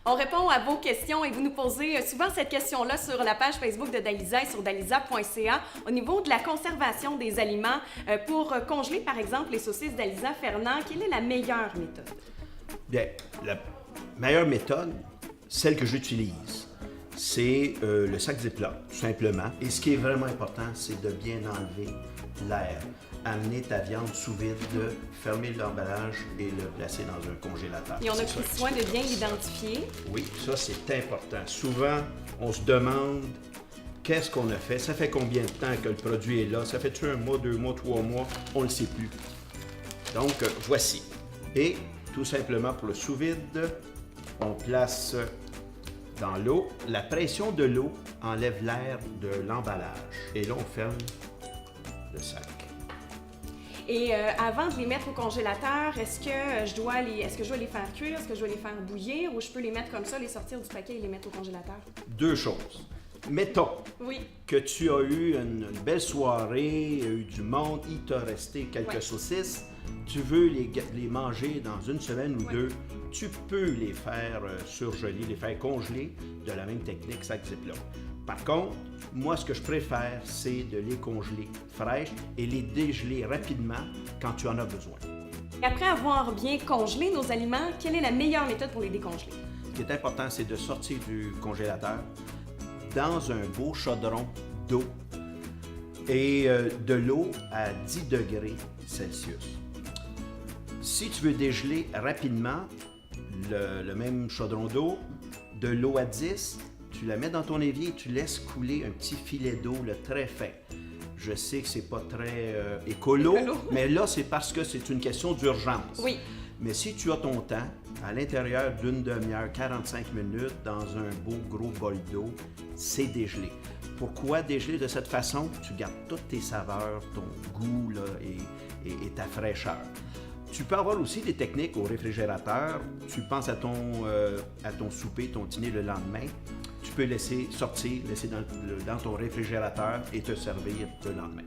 On répond à vos questions et vous nous posez souvent cette question-là sur la page Facebook de Daliza et sur daliza.ca au niveau de la conservation des aliments. Pour congeler, par exemple, les saucisses Daliza, Fernand, quelle est la meilleure méthode? Bien, la meilleure méthode, celle que j'utilise, c'est le sac Ziploc, tout simplement. Et ce qui est vraiment important, c'est de bien enlever l'air. Amener ta viande sous vide, fermer l'emballage et le placer dans un congélateur. Et on a pris soin de bien l'identifier. Oui, ça c'est important. Souvent, on se demande qu'est-ce qu'on a fait, ça fait combien de temps que le produit est là, ça fait-tu 1 mois, 2 mois, 3 mois, on ne le sait plus. Donc, voici. Et tout simplement pour le sous-vide, on place dans l'eau. La pression de l'eau enlève l'air de l'emballage. Et là, on ferme le sac. Et avant de les mettre au congélateur, est-ce que je dois les faire cuire, est-ce que je dois les faire bouillir ou je peux les mettre comme ça, les sortir du paquet et les mettre au congélateur? 2 choses. Mettons que tu as eu une belle soirée, il y a eu du monde, il t'a resté quelques saucisses, tu veux les manger dans 1 semaine ou 2, tu peux les faire surgeler, les faire congeler de la même technique sac Ziploc. Par contre, moi, ce que je préfère, c'est de les congeler fraîches et les dégeler rapidement quand tu en as besoin. Après avoir bien congelé nos aliments, quelle est la meilleure méthode pour les décongeler? Ce qui est important, c'est de sortir du congélateur dans un beau chaudron d'eau et de l'eau à 10 degrés Celsius. Si tu veux dégeler rapidement le même chaudron d'eau, de l'eau à 10, tu la mets dans ton évier et tu laisses couler un petit filet d'eau très fin. Je sais que c'est pas très écolo, mais là, c'est parce que c'est une question d'urgence. Oui. Mais si tu as ton temps, à l'intérieur d'une demi-heure, 45 minutes, dans un beau gros bol d'eau, c'est dégelé. Pourquoi dégeler de cette façon? Tu gardes toutes tes saveurs, ton goût là, et ta fraîcheur. Tu peux avoir aussi des techniques au réfrigérateur. Tu penses à ton souper, ton dîner le lendemain. Tu peux laisser sortir, laisser dans ton réfrigérateur et te servir le lendemain.